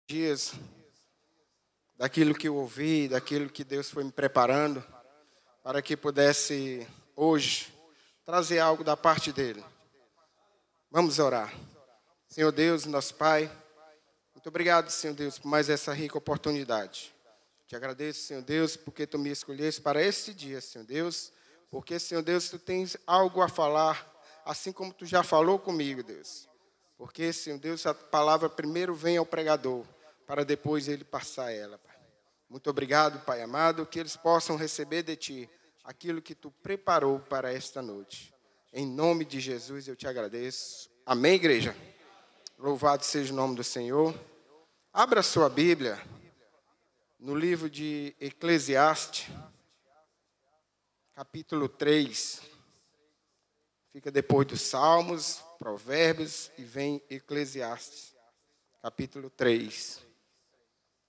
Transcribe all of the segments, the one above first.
dias, daquilo que eu ouvi, daquilo que Deus foi me preparando, para que pudesse hoje trazer algo da parte dele. Vamos orar. Senhor Deus, nosso Pai, muito obrigado, Senhor Deus, por mais essa rica oportunidade. Te agradeço, Senhor Deus, porque Tu me escolheste para este dia, Senhor Deus, porque, Senhor Deus, Tu tens algo a falar, assim como Tu já falou comigo, Deus. Porque, Senhor Deus, a palavra primeiro vem ao pregador, para depois ele passar ela, Pai. Muito obrigado, Pai amado, que eles possam receber de Ti aquilo que Tu preparou para esta noite. Em nome de Jesus eu Te agradeço. Amém, igreja? Louvado seja o nome do Senhor. Abra sua Bíblia no livro de Eclesiastes, capítulo 3. Fica depois dos Salmos, Provérbios e vem Eclesiastes, capítulo 3.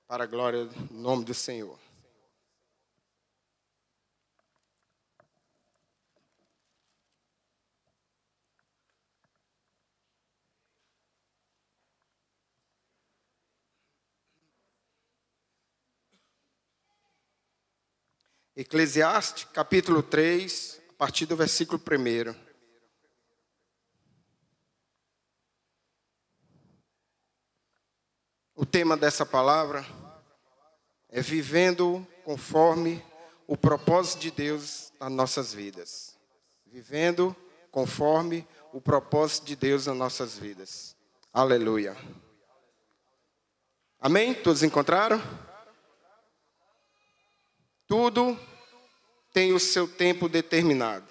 Para a glória do nome do Senhor. Eclesiastes, capítulo 3, a partir do versículo 1. O tema dessa palavra é vivendo conforme o propósito de Deus nas nossas vidas. Vivendo conforme o propósito de Deus nas nossas vidas. Aleluia. Amém? Todos encontraram? Tudo tem o seu tempo determinado.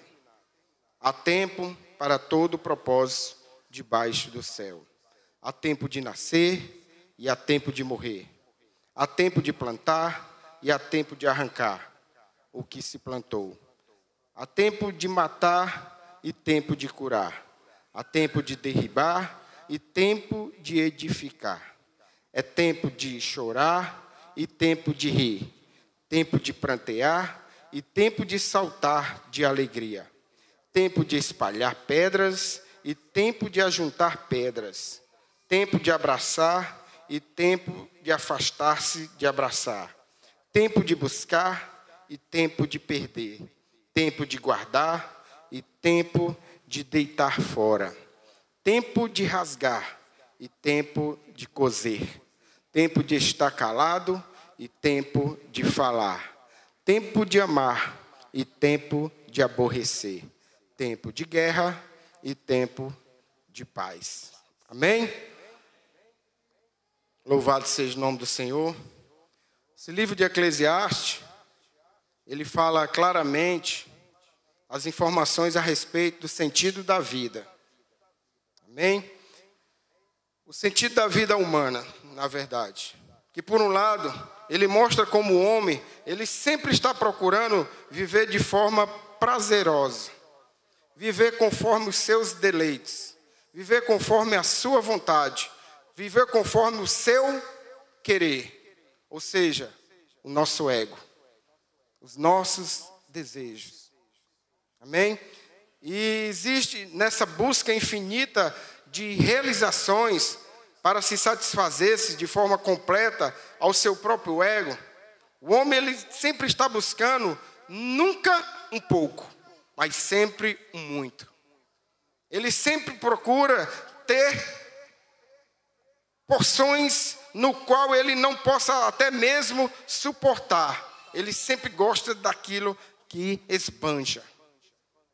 Há tempo para todo propósito debaixo do céu. Há tempo de nascer e há tempo de morrer. Há tempo de plantar e há tempo de arrancar o que se plantou. Há tempo de matar e tempo de curar. Há tempo de derribar e tempo de edificar. É tempo de chorar e tempo de rir. Tempo de prantear e tempo de saltar de alegria. Tempo de espalhar pedras e tempo de ajuntar pedras. Tempo de abraçar e tempo de afastar-se de abraçar. Tempo de buscar e tempo de perder. Tempo de guardar e tempo de deitar fora. Tempo de rasgar e tempo de coser. Tempo de estar calado e tempo de falar. Tempo de amar e tempo de aborrecer. Tempo de guerra e tempo de paz. Amém? Louvado seja o nome do Senhor. Esse livro de Eclesiastes, ele fala claramente as informações a respeito do sentido da vida. Amém? O sentido da vida humana, na verdade. Que por um lado, ele mostra como o homem, ele sempre está procurando viver de forma prazerosa. Viver conforme os seus deleites. Viver conforme a sua vontade. Viver conforme o seu querer, ou seja, o nosso ego, os nossos desejos. Amém? E existe nessa busca infinita de realizações para se satisfazer-se de forma completa ao seu próprio ego. O homem ele sempre está buscando nunca um pouco, mas sempre um muito. Ele sempre procura ter porções no qual ele não possa até mesmo suportar. Ele sempre gosta daquilo que esbanja.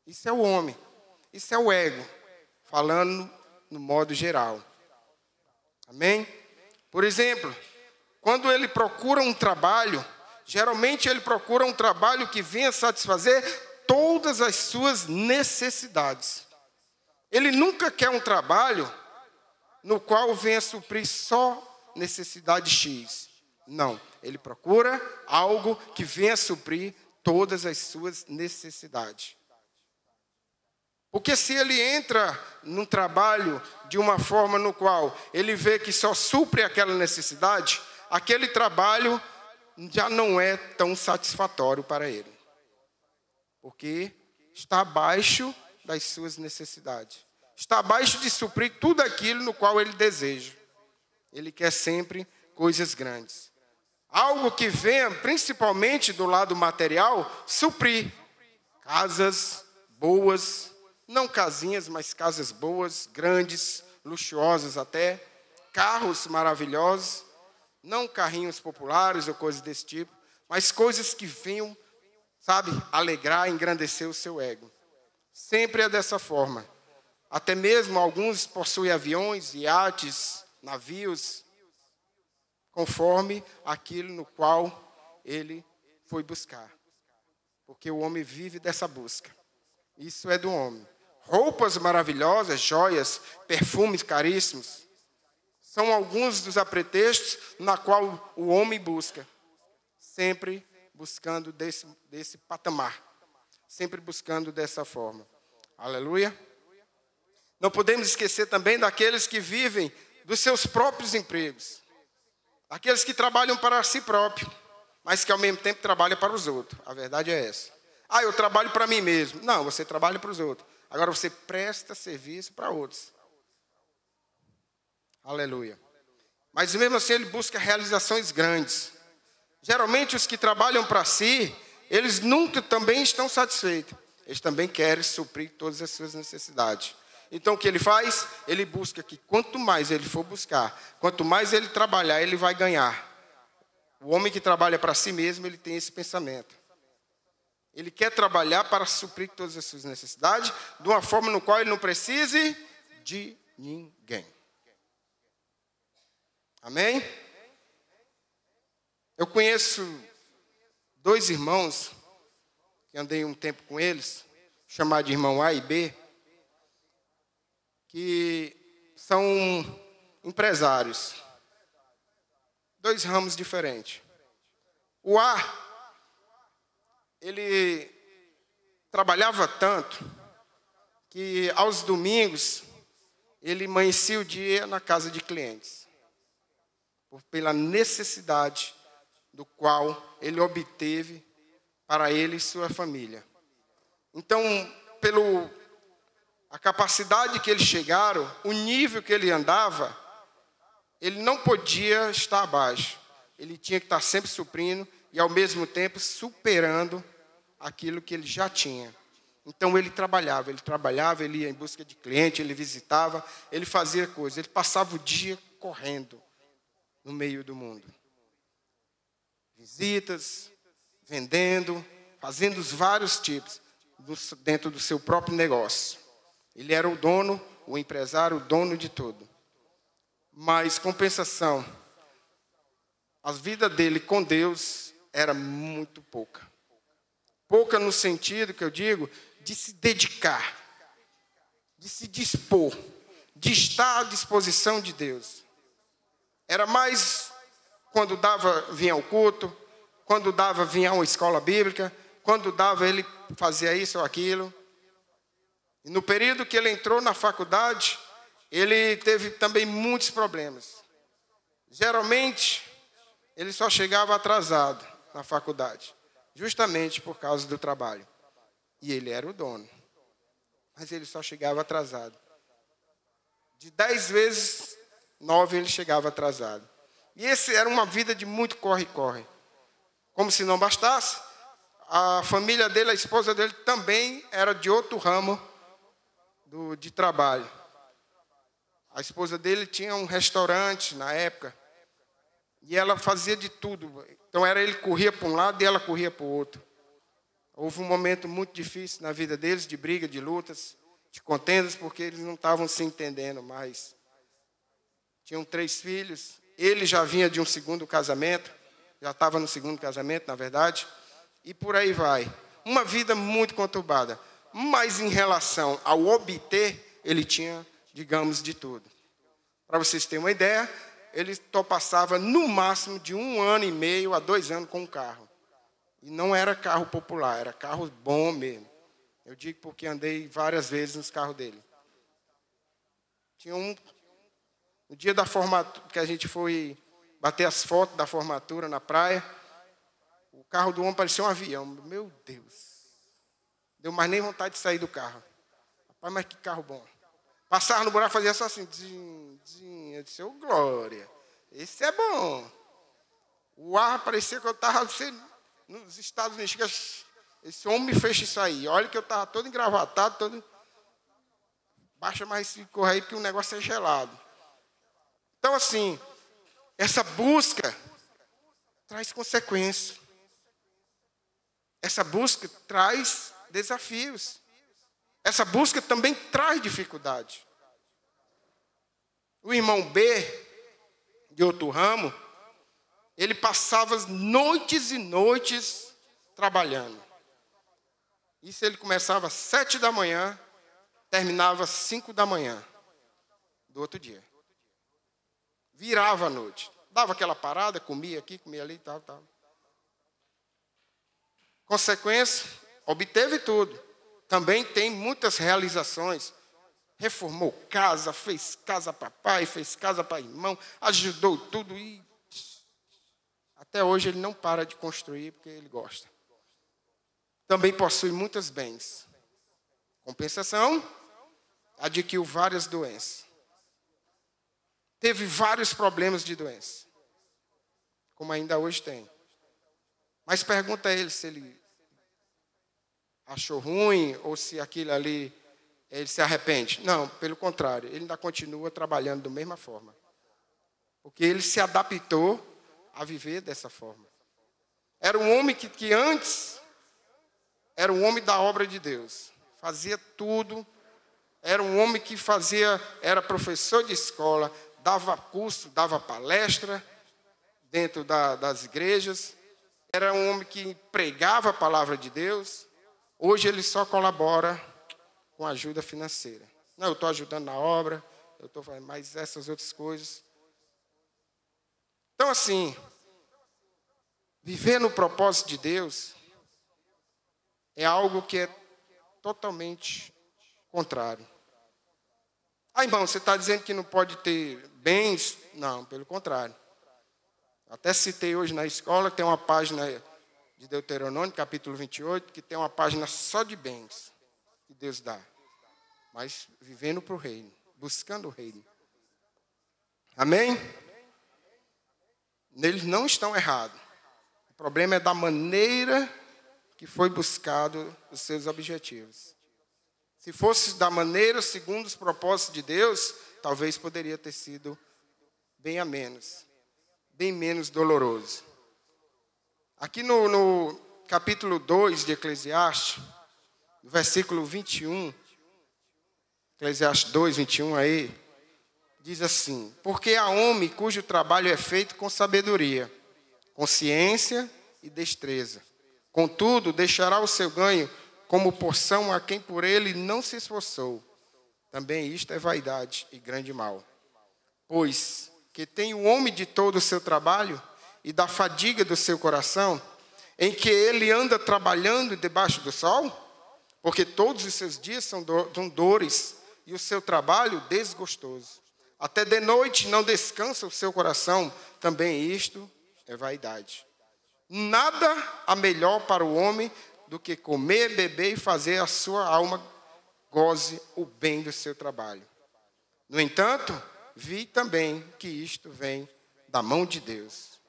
Isso é o homem. Isso é o ego. Falando no modo geral. Amém? Por exemplo, quando ele procura um trabalho, geralmente ele procura um trabalho que venha satisfazer todas as suas necessidades. Ele nunca quer um trabalho no qual venha suprir só necessidade X. Não, ele procura algo que venha suprir todas as suas necessidades. Porque se ele entra num trabalho de uma forma no qual ele vê que só supre aquela necessidade, aquele trabalho já não é tão satisfatório para ele. Porque está abaixo das suas necessidades. Está abaixo de suprir tudo aquilo no qual ele deseja. Ele quer sempre coisas grandes. Algo que venha, principalmente do lado material, suprir casas boas, não casinhas, mas casas boas, grandes, luxuosas até, carros maravilhosos, não carrinhos populares ou coisas desse tipo, mas coisas que venham, sabe, alegrar, engrandecer o seu ego. Sempre é dessa forma. Até mesmo alguns possuem aviões, iates, navios, conforme aquilo no qual ele foi buscar. Porque o homem vive dessa busca. Isso é do homem. Roupas maravilhosas, joias, perfumes caríssimos, são alguns dos apretextos na qual o homem busca. Sempre buscando desse patamar. Sempre buscando dessa forma. Aleluia. Não podemos esquecer também daqueles que vivem dos seus próprios empregos. Aqueles que trabalham para si próprio, mas que ao mesmo tempo trabalham para os outros. A verdade é essa. Eu trabalho para mim mesmo. Não, você trabalha para os outros. Agora você presta serviço para outros. Aleluia. Mas mesmo assim ele busca realizações grandes. Geralmente os que trabalham para si, eles nunca também estão satisfeitos. Eles também querem suprir todas as suas necessidades. Então o que ele faz? Ele busca que quanto mais ele for buscar, quanto mais ele trabalhar, ele vai ganhar. O homem que trabalha para si mesmo, ele tem esse pensamento. Ele quer trabalhar para suprir todas as suas necessidades, de uma forma no qual ele não precise de ninguém. Amém? Eu conheço 2 irmãos, que andei um tempo com eles, chamados de irmão A e B, que são empresários. 2 ramos diferentes. O A, ele trabalhava tanto que aos domingos ele amanhecia o dia na casa de clientes. Pela necessidade do qual ele obteve para ele e sua família. Então, a capacidade que eles chegaram, o nível que ele andava, ele não podia estar abaixo. Ele tinha que estar sempre suprindo e, ao mesmo tempo, superando aquilo que ele já tinha. Então, ele trabalhava, ele ia em busca de cliente, ele visitava, ele fazia coisas, ele passava o dia correndo no meio do mundo. Visitas, vendendo, fazendo os vários tipos dentro do seu próprio negócio. Ele era o dono, o empresário, o dono de tudo. Mas, compensação, a vida dele com Deus era muito pouca. Pouca no sentido que eu digo, de se dedicar, de se dispor, de estar à disposição de Deus. Era mais quando vinha ao culto, quando vinha a uma escola bíblica, quando ele fazia isso ou aquilo. E no período que ele entrou na faculdade, ele teve também muitos problemas. Geralmente, ele só chegava atrasado na faculdade, justamente por causa do trabalho. E ele era o dono, mas ele só chegava atrasado. De 10 vezes, 9 ele chegava atrasado. E esse era uma vida de muito corre-corre. Como se não bastasse, a família dele, a esposa dele, também era de outro ramo de trabalho. A esposa dele tinha um restaurante na época, e ela fazia de tudo. Então ele corria para um lado e ela corria para o outro. Houve um momento muito difícil na vida deles, de briga, de lutas, de contendas, porque eles não estavam se entendendo mais. Tinham 3 filhos, ele já vinha de um segundo casamento, já estava no segundo casamento, na verdade, e por aí vai. Uma vida muito conturbada, mas em relação ao obter, ele tinha, digamos, de tudo. Para vocês terem uma ideia, ele passava no máximo de 1 ano e meio a 2 anos com um carro. E não era carro popular, era carro bom mesmo. Eu digo porque andei várias vezes nos carros dele. Tinha no dia da formatura, que a gente foi bater as fotos da formatura na praia, o carro do homem parecia um avião. Meu Deus. Deu mais nem vontade de sair do carro. Rapaz, mas que carro bom. Passava no buraco, fazia só assim. Eu disse, glória. Esse é bom. O ar parecia que eu estava nos Estados Unidos. Esse homem me fez isso aí. Olha que eu estava todo engravatado, todo... Baixa mais esse correio aí, porque o negócio é gelado. Então, assim, essa busca traz consequências. Essa busca traz desafios. Essa busca também traz dificuldade. O irmão B, de outro ramo, ele passava noites e noites trabalhando. Isso ele começava às 7 da manhã, terminava às 5 da manhã do outro dia. Virava a noite. Dava aquela parada, comia aqui, comia ali, tal. Consequência, obteve tudo. Também tem muitas realizações. Reformou casa, fez casa para pai, fez casa para irmão, ajudou tudo e até hoje ele não para de construir porque ele gosta. Também possui muitos bens. Compensação, adquiriu várias doenças. Teve vários problemas de doença, como ainda hoje tem. Mas pergunta a ele se ele achou ruim ou se aquilo ali ele se arrepende. Não, pelo contrário, ele ainda continua trabalhando da mesma forma. Porque ele se adaptou a viver dessa forma. Era um homem que antes era um homem da obra de Deus. Fazia tudo. Era um homem que era professor de escola, dava curso, dava palestra dentro das igrejas. Era um homem que pregava a palavra de Deus. Hoje ele só colabora com ajuda financeira. Não, eu estou ajudando na obra, eu estou fazendo mais essas outras coisas. Então, assim, viver no propósito de Deus é algo que é totalmente contrário. Irmão, você está dizendo que não pode ter bens? Não, pelo contrário. Até citei hoje na escola, tem uma página de Deuteronômio, capítulo 28, que tem uma página só de bens que Deus dá. Mas vivendo para o reino, buscando o reino. Amém? Eles não estão errados. O problema é da maneira que foi buscado os seus objetivos. Se fosse da maneira segundo os propósitos de Deus, talvez poderia ter sido bem menos doloroso. Aqui no capítulo 2 de Eclesiastes, no versículo 21, Eclesiastes 2, 21 aí, diz assim: porque há homem cujo trabalho é feito com sabedoria, com ciência e destreza. Contudo, deixará o seu ganho como porção a quem por ele não se esforçou. Também isto é vaidade e grande mal. Pois que tem o homem de todo o seu trabalho e da fadiga do seu coração, em que ele anda trabalhando debaixo do sol, porque todos os seus dias são dores e o seu trabalho desgostoso. Até de noite não descansa o seu coração, também isto é vaidade. Nada há melhor para o homem do que comer, beber e fazer a sua alma goze o bem do seu trabalho. No entanto, vi também que isto vem da mão de Deus.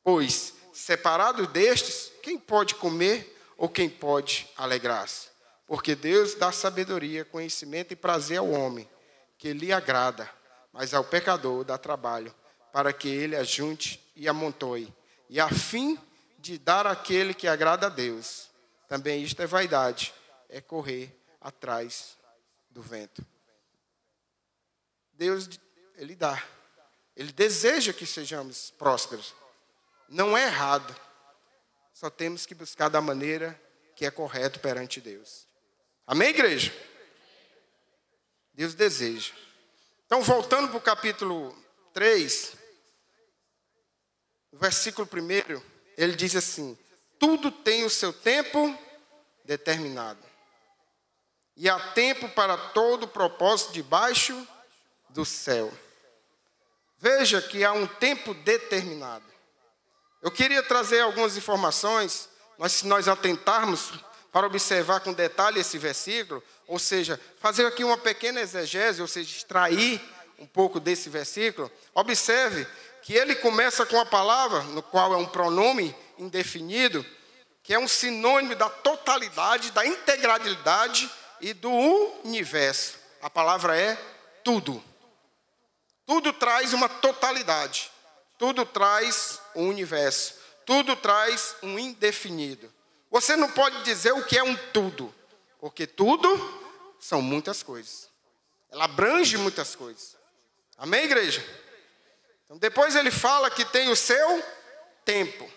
Pois, separado destes, quem pode comer ou quem pode alegrar-se? Porque Deus dá sabedoria, conhecimento e prazer ao homem, que lhe agrada, mas ao pecador dá trabalho, para que ele ajunte e amontoe, e a fim de dar àquele que agrada a Deus. Também isto é vaidade, é correr atrás do vento. Deus, Ele dá. Ele deseja que sejamos prósperos. Não é errado. Só temos que buscar da maneira que é correto perante Deus. Amém, igreja? Deus deseja. Então, voltando para o capítulo 3, no versículo 1, ele diz assim: tudo tem o seu tempo determinado. E há tempo para todo propósito debaixo do céu. Veja que há um tempo determinado. Eu queria trazer algumas informações, mas se nós atentarmos para observar com detalhe esse versículo, ou seja, fazer aqui uma pequena exegese, ou seja, extrair um pouco desse versículo, observe que ele começa com a palavra, no qual é um pronome indefinido, que é um sinônimo da totalidade, da integralidade e do universo. A palavra é tudo. Tudo traz uma totalidade. Tudo traz um universo. Tudo traz um indefinido. Você não pode dizer o que é um tudo, porque tudo são muitas coisas. Ela abrange muitas coisas. Amém, igreja? Então, depois ele fala que tem o seu tempo.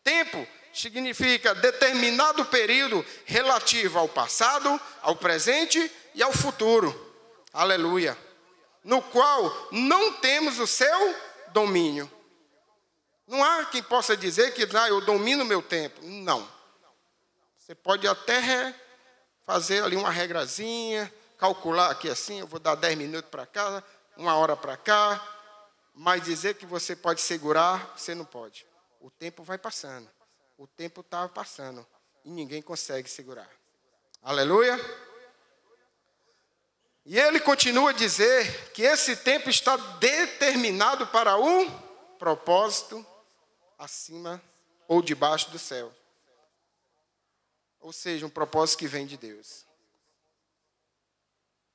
Tempo significa determinado período relativo ao passado, ao presente e ao futuro. Aleluia. No qual não temos o seu domínio. Não há quem possa dizer que eu domino o meu tempo. Não. Você pode até fazer ali uma regrazinha, calcular aqui assim, eu vou dar 10 minutos para cá, 1 hora para cá, mas dizer que você pode segurar, você não pode. O tempo vai passando. O tempo está passando e ninguém consegue segurar. Aleluia. E ele continua a dizer que esse tempo está determinado para um propósito acima ou debaixo do céu. Ou seja, um propósito que vem de Deus.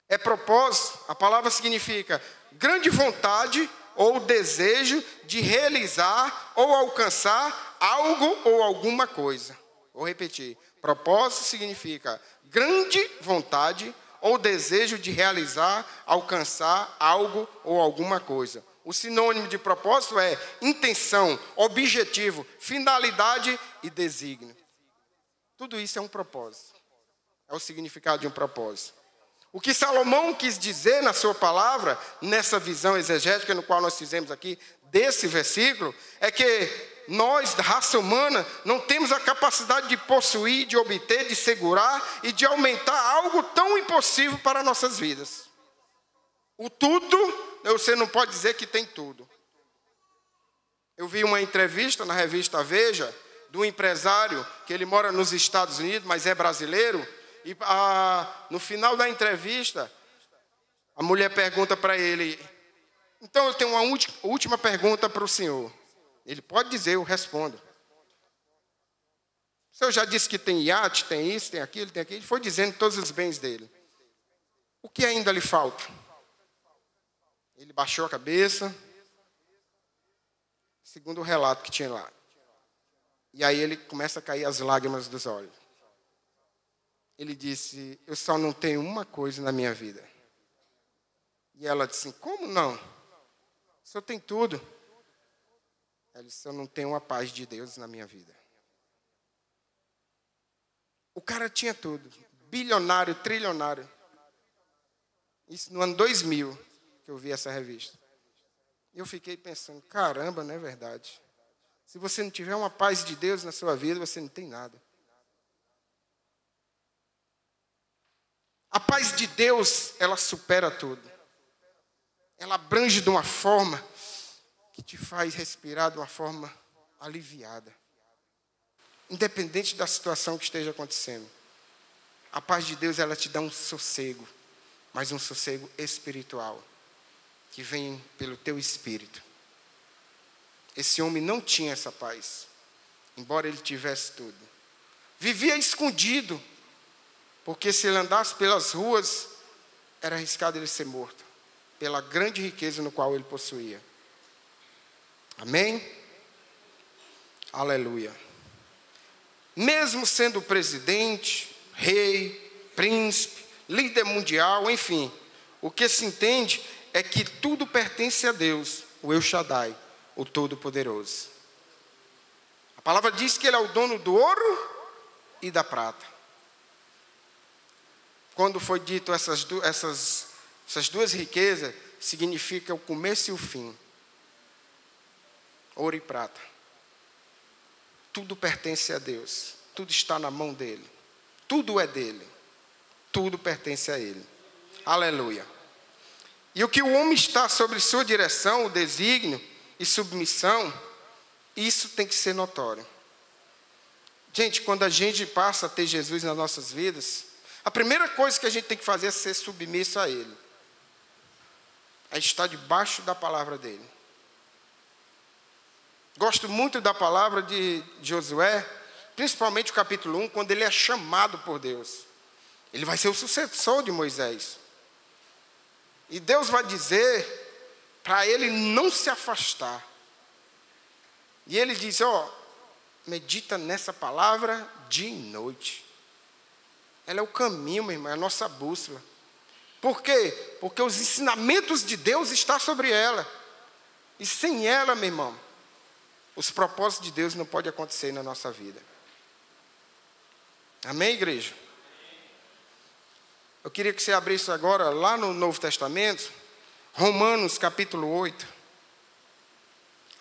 É propósito, a palavra significa grande vontade ou desejo de realizar ou alcançar algo ou alguma coisa. Vou repetir. Propósito significa grande vontade ou desejo de realizar, alcançar algo ou alguma coisa. O sinônimo de propósito é intenção, objetivo, finalidade e desígnio. Tudo isso é um propósito. É o significado de um propósito. O que Salomão quis dizer na sua palavra, nessa visão exegética no qual nós fizemos aqui, desse versículo, é que nós, da raça humana, não temos a capacidade de possuir, de obter, de segurar e de aumentar algo tão impossível para nossas vidas. O tudo, você não pode dizer que tem tudo. Eu vi uma entrevista na revista Veja, de um empresário, que ele mora nos Estados Unidos, mas é brasileiro, e no final da entrevista, a mulher pergunta para ele, então eu tenho uma última pergunta para o senhor. Ele pode dizer, eu respondo. O senhor já disse que tem iate, tem isso, tem aquilo, tem aquilo. Ele foi dizendo todos os bens dele. O que ainda lhe falta? Ele baixou a cabeça, segundo o relato que tinha lá. E aí ele começa a cair as lágrimas dos olhos. Ele disse, eu só não tenho uma coisa na minha vida. E ela disse, como não? O senhor tem tudo. Ele disse, eu não tenho a paz de Deus na minha vida. O cara tinha tudo. Bilionário, trilionário. Isso no ano 2000, que eu vi essa revista. E eu fiquei pensando, caramba, não é verdade. Se você não tiver uma paz de Deus na sua vida, você não tem nada. A paz de Deus, ela supera tudo. Ela abrange de uma forma que te faz respirar de uma forma aliviada. Independente da situação que esteja acontecendo. A paz de Deus, ela te dá um sossego, mas um sossego espiritual, que vem pelo teu espírito. Esse homem não tinha essa paz, embora ele tivesse tudo. Vivia escondido, porque se ele andasse pelas ruas, era arriscado ele ser morto, pela grande riqueza no qual ele possuía. Amém? Aleluia. Mesmo sendo presidente, rei, príncipe, líder mundial, enfim, o que se entende é que tudo pertence a Deus, o El Shaddai, o Todo-Poderoso. A palavra diz que Ele é o dono do ouro e da prata. Quando foi dito essas duas riquezas, significa o começo e o fim. Ouro e prata. Tudo pertence a Deus. Tudo está na mão dEle. Tudo é dEle. Tudo pertence a Ele. Aleluia. E o que o homem está sobre sua direção, o desígnio e submissão, isso tem que ser notório. Gente, quando a gente passa a ter Jesus nas nossas vidas, a primeira coisa que a gente tem que fazer é ser submisso a Ele. É estar debaixo da palavra dEle. Gosto muito da palavra de Josué, principalmente o capítulo 1, quando ele é chamado por Deus. Ele vai ser o sucessor de Moisés. E Deus vai dizer para ele não se afastar. E ele diz, medita nessa palavra dia e noite. Ela é o caminho, meu irmão, é a nossa bússola. Por quê? Porque os ensinamentos de Deus estão sobre ela. E sem ela, meu irmão, os propósitos de Deus não podem acontecer na nossa vida. Amém, igreja? Eu queria que você abrisse agora, lá no Novo Testamento, Romanos capítulo 8.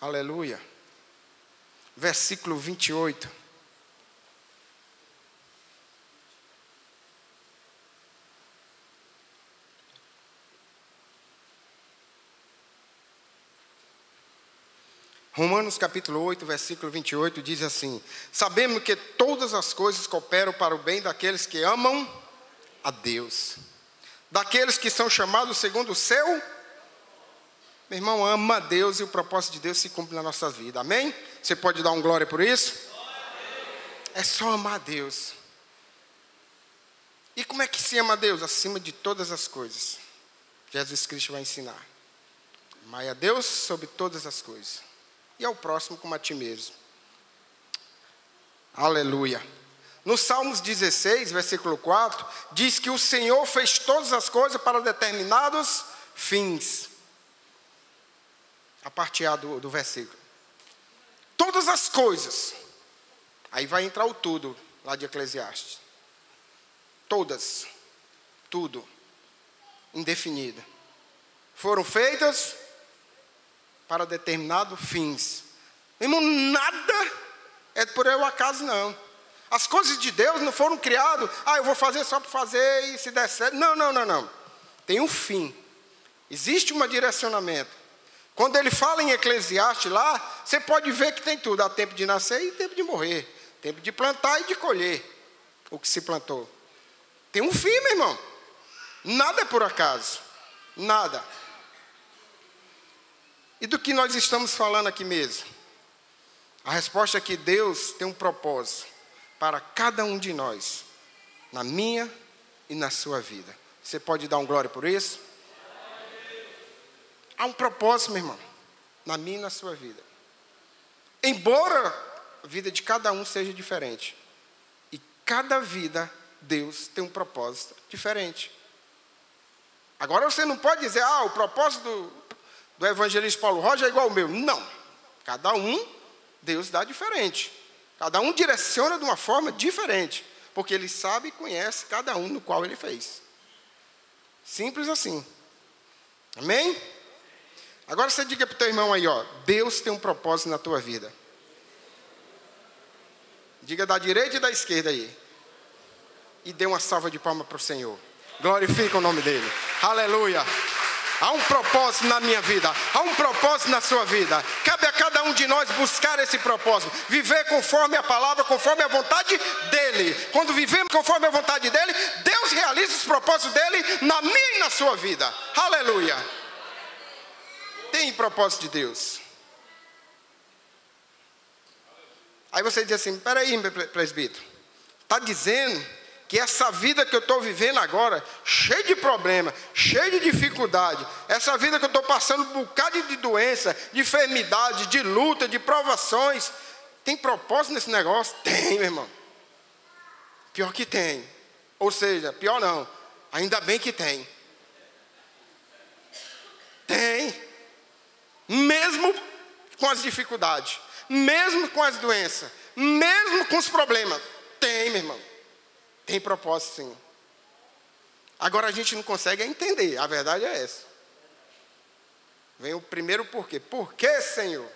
Aleluia. Versículo 28. Romanos capítulo 8, versículo 28 diz assim: sabemos que todas as coisas cooperam para o bem daqueles que amam a Deus, daqueles que são chamados segundo o seu. Meu irmão, ama a Deus e o propósito de Deus se cumpre na nossa vida, amém? Você pode dar um glória por isso? É só amar a Deus. E como é que se ama a Deus? Acima de todas as coisas. Jesus Cristo vai ensinar. Amai a Deus sobre todas as coisas. E ao próximo como a ti mesmo. Aleluia. No Salmos 16, versículo 4, diz que o Senhor fez todas as coisas para determinados fins. A parte A do versículo. Todas as coisas. Aí vai entrar o tudo, lá de Eclesiastes. Todas. Tudo. Indefinido. Foram feitas para determinados fins. Irmão, nada é por eu acaso, não. As coisas de Deus não foram criadas, eu vou fazer só para fazer e se der certo. Não. Tem um fim. Existe um direcionamento. Quando ele fala em Eclesiastes lá, você pode ver que tem tudo. Há tempo de nascer e tempo de morrer. Tempo de plantar e de colher o que se plantou. Tem um fim, meu irmão. Nada é por acaso. Nada. E do que nós estamos falando aqui mesmo? A resposta é que Deus tem um propósito para cada um de nós, na minha e na sua vida. Você pode dar um glória por isso? Há um propósito, meu irmão, na minha e na sua vida. Embora a vida de cada um seja diferente, e cada vida, Deus tem um propósito diferente. Agora você não pode dizer, o propósito do evangelista Paulo Roger é igual ao meu. Não. Cada um, Deus dá diferente. Cada um direciona de uma forma diferente. Porque Ele sabe e conhece cada um no qual Ele fez. Simples assim. Amém? Agora você diga para o teu irmão aí, Deus tem um propósito na tua vida. Diga da direita e da esquerda aí. E dê uma salva de palmas para o Senhor. Glorifica o nome dEle. Aleluia. Há um propósito na minha vida, há um propósito na sua vida. Cabe a cada um de nós buscar esse propósito, viver conforme a palavra, conforme a vontade dEle. Quando vivemos conforme a vontade dEle, Deus realiza os propósitos dEle na minha e na sua vida. Aleluia. Tem propósito de Deus. Aí você diz assim, peraí, presbítero, está dizendo que essa vida que eu estou vivendo agora, cheia de problemas, cheia de dificuldade, essa vida que eu estou passando um bocado de doença, de enfermidade, de luta, de provações, tem propósito nesse negócio? Tem, meu irmão. Pior que tem. Ou seja, pior não, ainda bem que tem. Tem. Mesmo com as dificuldades, mesmo com as doenças, mesmo com os problemas, tem, meu irmão. Tem propósito, sim. Agora a gente não consegue entender. A verdade é essa. Vem o primeiro porquê. Por que, Senhor?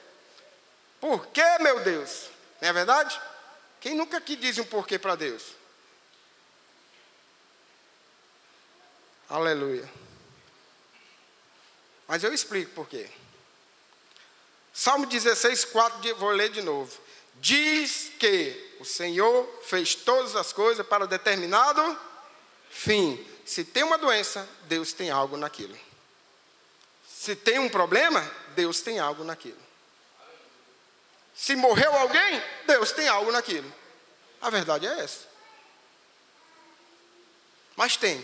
Por que, meu Deus? Não é verdade? Quem nunca aqui diz um porquê para Deus? Aleluia. Mas eu explico por quê. Salmo 16, 4, vou ler de novo. Diz que o Senhor fez todas as coisas para determinado fim. Se tem uma doença, Deus tem algo naquilo. Se tem um problema, Deus tem algo naquilo. Se morreu alguém, Deus tem algo naquilo. A verdade é essa. Mas tem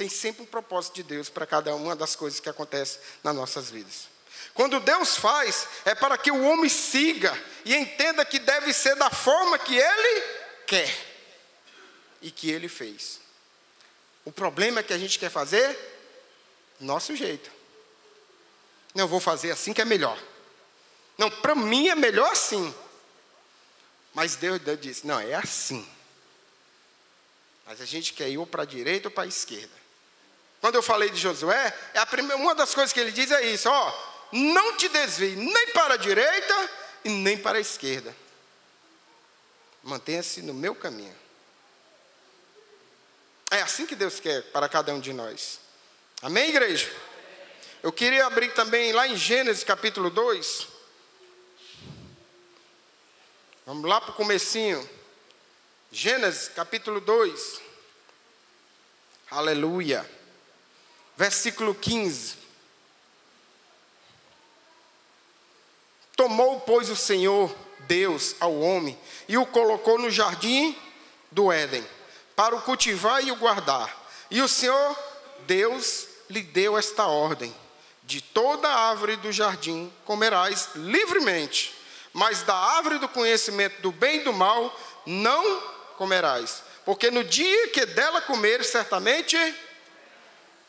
sempre um propósito de Deus para cada uma das coisas que acontecem nas nossas vidas. Quando Deus faz, é para que o homem siga e entenda que deve ser da forma que Ele quer e que Ele fez. O problema é que a gente quer fazer do nosso jeito. Não, eu vou fazer assim que é melhor. Não, para mim é melhor assim. Mas Deus disse, não, é assim. Mas a gente quer ir ou para a direita ou para a esquerda. Quando eu falei de Josué, uma das coisas que ele diz é isso, não te desvie nem para a direita e nem para a esquerda. Mantenha-se no meu caminho. É assim que Deus quer para cada um de nós. Amém, igreja? Eu queria abrir também lá em Gênesis capítulo 2. Vamos lá para o comecinho. Gênesis capítulo 2. Aleluia. Versículo 15. Tomou, pois, o Senhor Deus ao homem e o colocou no jardim do Éden, para o cultivar e o guardar. E o Senhor Deus lhe deu esta ordem: de toda árvore do jardim comerás livremente, mas da árvore do conhecimento do bem e do mal não comerás, porque no dia que dela comeres, certamente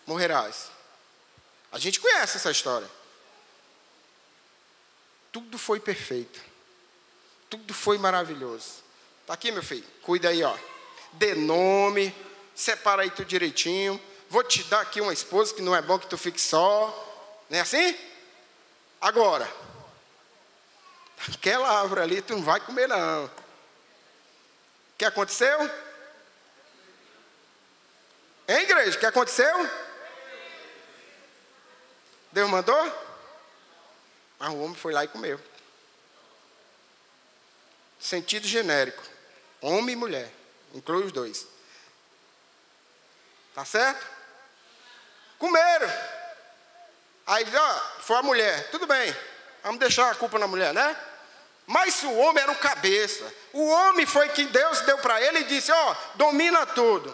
morrerás. A gente conhece essa história. Tudo foi perfeito. Tudo foi maravilhoso. Está aqui, meu filho. Cuida aí, Dê nome. Separa aí tudo direitinho. Vou te dar aqui uma esposa, que não é bom que tu fique só. Não é assim? Agora, aquela árvore ali tu não vai comer não. O que aconteceu? Hein, igreja? O que aconteceu? Deus mandou? Mas o homem foi lá e comeu. Sentido genérico. Homem e mulher. Inclui os dois. Tá certo? Comeram. Aí diz, foi a mulher. Tudo bem. Vamos deixar a culpa na mulher, né? Mas o homem era o cabeça. O homem foi que Deus deu para ele e disse, domina tudo.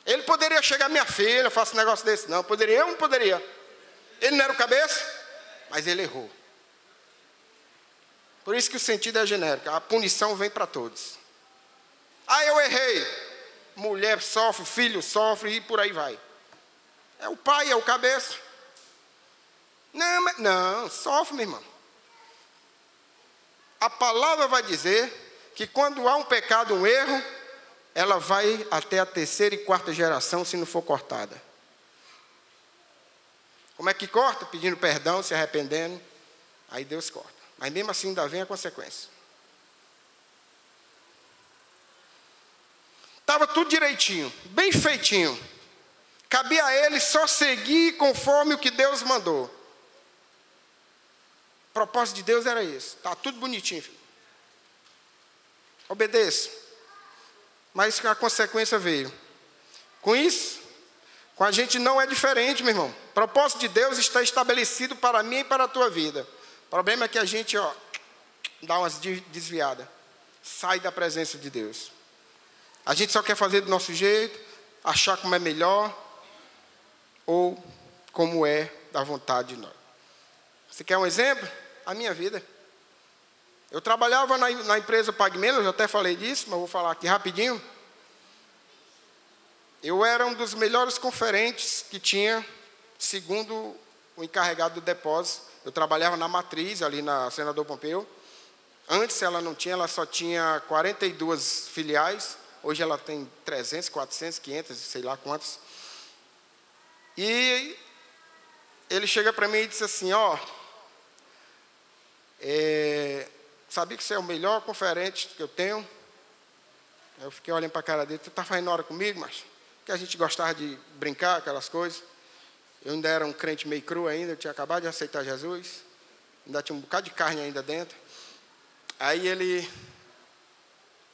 Ele poderia chegar, minha filha, faça um negócio desse. Não, poderia? Eu não poderia. Ele não era o cabeça? Mas ele errou. Por isso que o sentido é genérico. A punição vem para todos. Eu errei. Mulher sofre, filho sofre e por aí vai. É o pai, é o cabeça. Não, sofre, meu irmão. A palavra vai dizer que quando há um pecado, um erro, ela vai até a terceira e quarta geração se não for cortada. Como é que corta? Pedindo perdão, se arrependendo. Aí Deus corta. Mas mesmo assim ainda vem a consequência. Estava tudo direitinho, bem feitinho. Cabia a ele só seguir conforme o que Deus mandou. O propósito de Deus era esse. Está tudo bonitinho, filho. Obedeça. Mas a consequência veio. Com isso, com a gente não é diferente, meu irmão. O propósito de Deus está estabelecido para mim e para a tua vida. O problema é que a gente, dá umas desviadas. Sai da presença de Deus. A gente só quer fazer do nosso jeito, achar como é melhor, ou como é da vontade de nós. Você quer um exemplo? A minha vida. Eu trabalhava na empresa PagMenos, eu até falei disso, mas vou falar aqui rapidinho. Eu era um dos melhores conferentes que tinha, segundo o encarregado do depósito. Eu trabalhava na matriz, ali na Senador Pompeu. Antes ela não tinha, ela só tinha 42 filiais. Hoje ela tem 300, 400, 500, sei lá quantos. E ele chega para mim e disse assim, sabia que você é o melhor conferente que eu tenho? Eu fiquei olhando para a cara dele, tu está fazendo hora comigo, mas que a gente gostava de brincar, aquelas coisas. Eu ainda era um crente meio cru ainda, eu tinha acabado de aceitar Jesus. Ainda tinha um bocado de carne ainda dentro. Aí ele,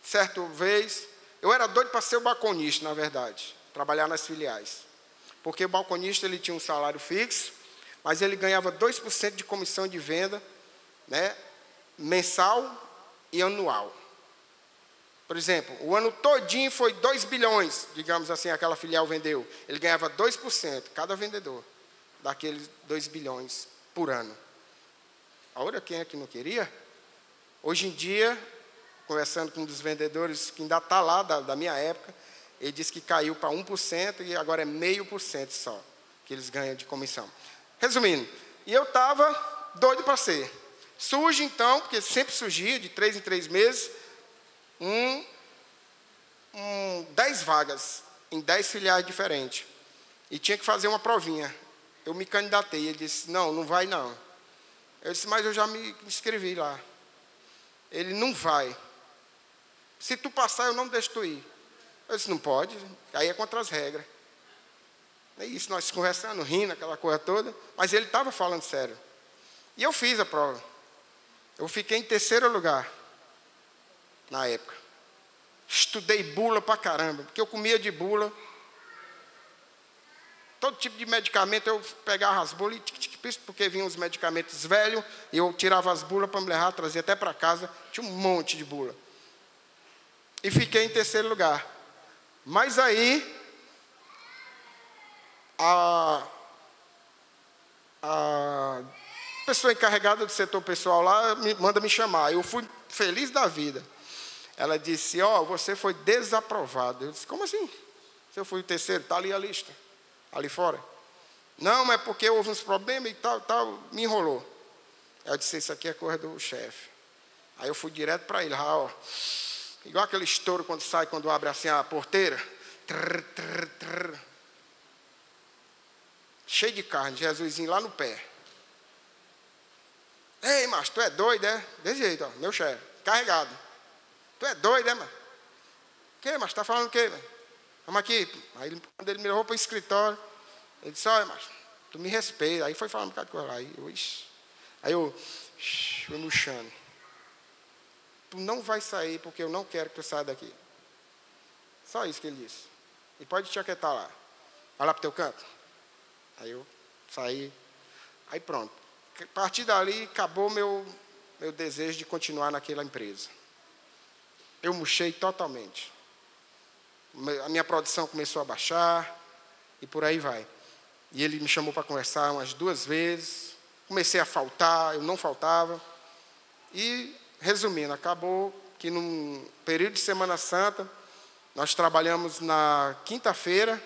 certa vez, eu era doido para ser o balconista, na verdade, trabalhar nas filiais. Porque o balconista ele tinha um salário fixo, mas ele ganhava 2% de comissão de venda, né, mensal e anual. Por exemplo, o ano todinho foi 2 bilhões, digamos assim, aquela filial vendeu. Ele ganhava 2%, cada vendedor, daqueles 2 bilhões por ano. Agora, quem é que não queria? Hoje em dia, conversando com um dos vendedores que ainda está lá, da minha época, ele disse que caiu para 1% e agora é 0,5% só, que eles ganham de comissão. Resumindo, e eu estava doido para ser. Surge então, porque sempre surgia, de 3 em 3 meses, 10 vagas em 10 filiais diferentes. E tinha que fazer uma provinha. Eu me candidatei. Ele disse, não vai não. Eu disse, mas eu já me inscrevi lá. Ele, não vai. Se tu passar, eu não deixo tu ir. Eu disse, não pode. Aí é contra as regras. É isso, nós conversando, rindo, aquela coisa toda. Mas ele estava falando sério. E eu fiz a prova. Eu fiquei em 3º lugar. Na época. Estudei bula pra caramba. Porque eu comia de bula. Todo tipo de medicamento eu pegava as bulas e porque vinham os medicamentos velhos, e eu tirava as bulas para me levar, trazia até para casa, tinha um monte de bula. E fiquei em 3º lugar. Mas aí, a pessoa encarregada do setor pessoal lá manda me chamar. Eu fui feliz da vida. Ela disse, você foi desaprovado. Eu disse, como assim? Se eu fui o 3º, está ali a lista. Ali fora. Não, mas porque houve uns problemas e tal, me enrolou. Eu disse, isso aqui é coisa do chefe. Aí eu fui direto para ele, igual aquele estouro quando abre assim a porteira. Trrr, trrr, trrr. Cheio de carne, Jesusinho lá no pé. Ei, macho, tu é doido, é? Desse jeito, meu chefe, carregado. Tu é doido, é, mano? O que, macho, tá falando o quê, mano? Vamos aqui. Aí, quando ele me levou para o escritório, ele disse, olha, macho, tu me respeita. Aí foi falando um bocado de coisa lá. Aí eu fui murchando. Tu não vai sair porque eu não quero que tu saia daqui. Só isso que ele disse. E pode te aquietar lá. Vai lá para o teu canto. Aí eu saí. Aí pronto. A partir dali, acabou meu desejo de continuar naquela empresa. Eu murchei totalmente. A minha produção começou a baixar, e por aí vai. E ele me chamou para conversar umas 2 vezes. Comecei a faltar, eu não faltava. E, resumindo, acabou que num período de Semana Santa, nós trabalhamos na quinta-feira,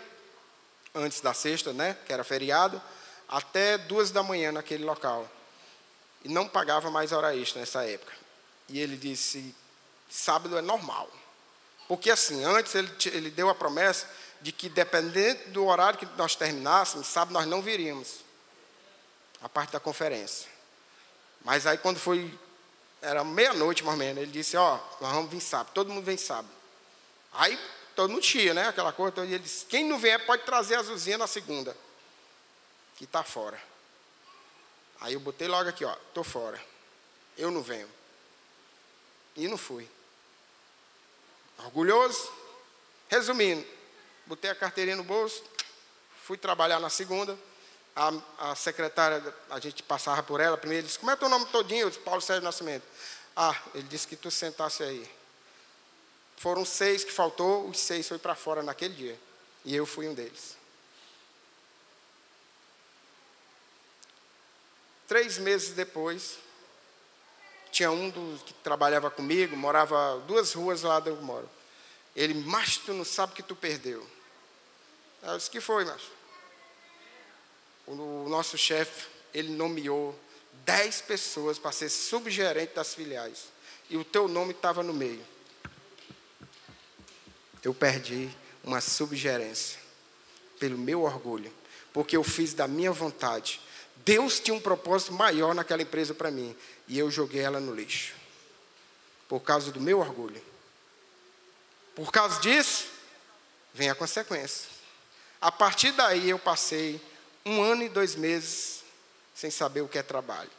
antes da sexta, né, que era feriado, até 2 da manhã naquele local. E não pagava mais hora extra nessa época. E ele disse, sábado é normal. Porque assim, antes ele deu a promessa de que, dependendo do horário que nós terminássemos, sábado nós não viríamos. A parte da conferência. Mas aí quando era meia-noite mais ou menos, ele disse, nós vamos vir sábado, todo mundo vem sábado. Aí todo mundo chia, né, aquela coisa, e ele disse, quem não vier pode trazer a Zuzinha na segunda, que está fora. Aí eu botei logo aqui, estou fora, eu não venho. E não fui. Orgulhoso. Resumindo, botei a carteirinha no bolso, fui trabalhar na segunda. A secretária, a gente passava por ela, primeiro disse, como é teu nome todinho? Eu disse, Paulo Sérgio Nascimento. Ele disse que tu sentasse aí. Foram 6 que faltou, os 6 foi para fora naquele dia. E eu fui um deles. 3 meses depois, tinha um que trabalhava comigo, morava 2 ruas lá onde eu moro. Ele, macho, tu não sabe o que tu perdeu. Eu disse, que foi, macho? O nosso chefe, ele nomeou 10 pessoas para ser subgerente das filiais. E o teu nome estava no meio. Eu perdi uma subgerência pelo meu orgulho, porque eu fiz da minha vontade. Deus tinha um propósito maior naquela empresa para mim, e eu joguei ela no lixo, por causa do meu orgulho. Por causa disso, vem a consequência. A partir daí eu passei 1 ano e 2 meses sem saber o que é trabalho.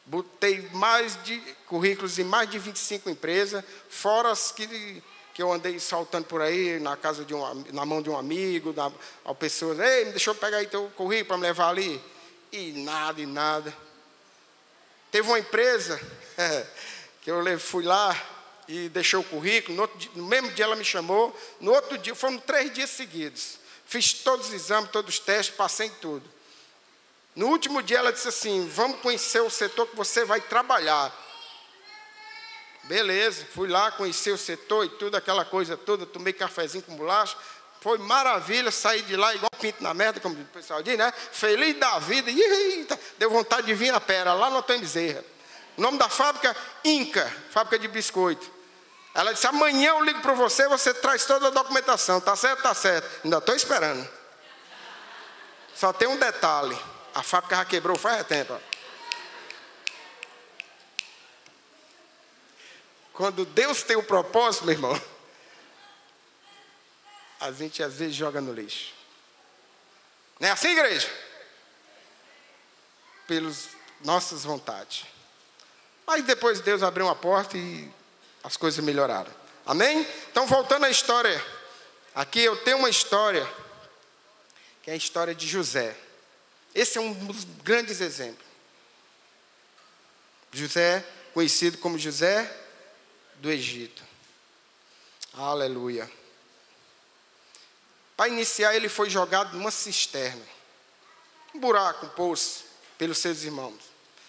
Botei mais de currículos em mais de 25 empresas, fora as que eu andei saltando por aí, na mão de um amigo, ao pessoas, ei, deixa eu pegar aí teu currículo para me levar ali. E nada. Teve uma empresa que eu fui lá e deixei o currículo. No mesmo dia ela me chamou. No outro dia, foram 3 dias seguidos. Fiz todos os exames, todos os testes, passei em tudo. No último dia ela disse assim: vamos conhecer o setor que você vai trabalhar. Beleza, fui lá, conheci o setor e tudo, aquela coisa toda, tomei cafezinho com bolacha. Foi maravilha, saí de lá igual pinto na merda, como o pessoal diz, né? Feliz da vida. Deu vontade de vir a pera, lá no Antônio Bezerra. O nome da fábrica, Inca, fábrica de biscoito. Ela disse: amanhã eu ligo para você, você traz toda a documentação. Tá certo? Tá certo. Ainda estou esperando. Só tem um detalhe: a fábrica já quebrou faz tempo. Ó. Quando Deus tem um propósito, meu irmão, a gente às vezes joga no lixo. Não é assim, igreja? Pelas nossas vontades. Mas depois Deus abriu uma porta e as coisas melhoraram. Amém? Então, voltando à história. Aqui eu tenho uma história, que é a história de José. Esse é um dos grandes exemplos. José, conhecido como José do Egito. Aleluia. Para iniciar, ele foi jogado numa cisterna. Um buraco, um poço, pelos seus irmãos.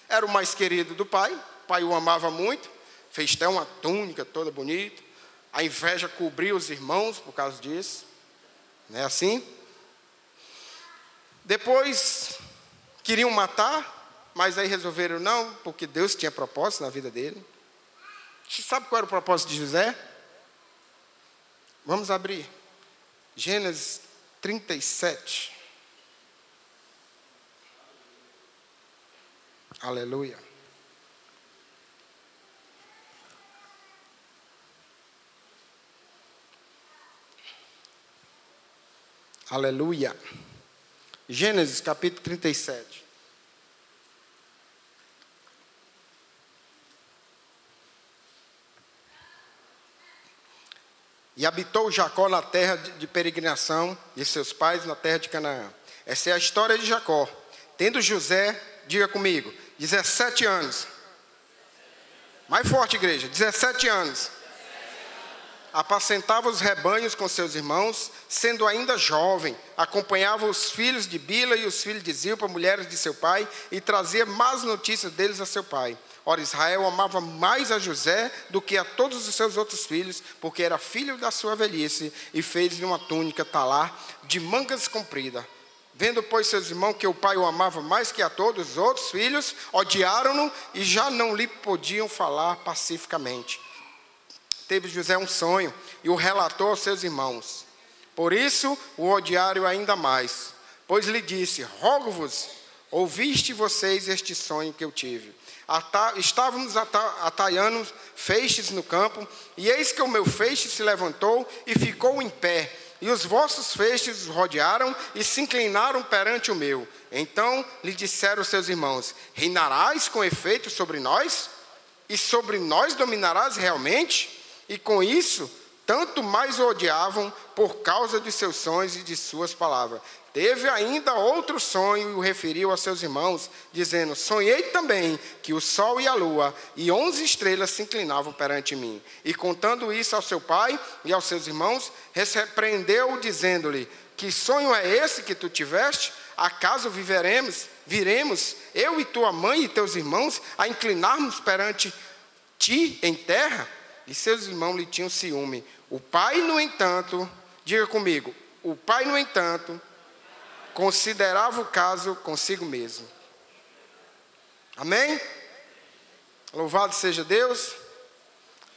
Era o mais querido do pai. O pai o amava muito. Fez até uma túnica toda bonita. A inveja cobriu os irmãos por causa disso. Não é assim? Depois, queriam matar, mas aí resolveram não, porque Deus tinha propósito na vida dele. Você sabe qual era o propósito de José? Vamos abrir. Gênesis 37. Aleluia. Aleluia. Gênesis capítulo 37. E habitou Jacó na terra de peregrinação de seus pais, na terra de Canaã. Essa é a história de Jacó. Tendo José, diga comigo, 17 anos. Mais forte, igreja, 17 anos. Apacentava os rebanhos com seus irmãos, sendo ainda jovem, acompanhava os filhos de Bila e os filhos de Zilpa, mulheres de seu pai, e trazia más notícias deles a seu pai. Ora, Israel amava mais a José do que a todos os seus outros filhos, porque era filho da sua velhice, e fez-lhe uma túnica talar de mangas compridas. Vendo, pois, seus irmãos que o pai o amava mais que a todos os outros filhos, odiaram-no e já não lhe podiam falar pacificamente. Teve José um sonho e o relatou aos seus irmãos. Por isso o odiaram ainda mais, pois lhe disse: rogo-vos, ouviste vocês este sonho que eu tive. Estávamos ataiando feixes no campo, e eis que o meu feixe se levantou e ficou em pé, e os vossos feixes os rodearam e se inclinaram perante o meu. Então lhe disseram os seus irmãos: reinarás com efeito sobre nós? E sobre nós dominarás realmente? E com isso, tanto mais o odiavam por causa de seus sonhos e de suas palavras. Teve ainda outro sonho e o referiu a seus irmãos, dizendo: sonhei também que o sol e a lua e 11 estrelas se inclinavam perante mim. E contando isso ao seu pai e aos seus irmãos, repreendeu, dizendo-lhe: que sonho é esse que tu tiveste? Acaso viremos, eu e tua mãe e teus irmãos, a inclinarmos perante ti em terra? E seus irmãos lhe tinham ciúme. O pai, no entanto, diga comigo, o pai, no entanto, considerava o caso consigo mesmo. Amém? Louvado seja Deus.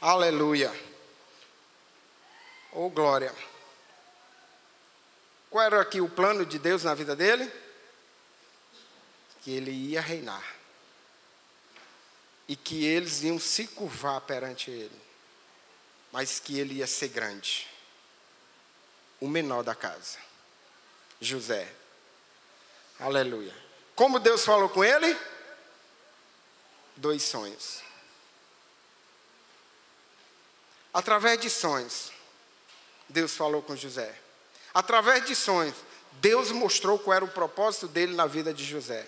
Aleluia. Oh, glória. Qual era aqui o plano de Deus na vida dele? Que ele ia reinar. E que eles iam se curvar perante ele. Mas que ele ia ser grande. O menor da casa. José. Aleluia. Como Deus falou com ele? 2 sonhos. Através de sonhos, Deus falou com José. Através de sonhos, Deus mostrou qual era o propósito dele na vida de José.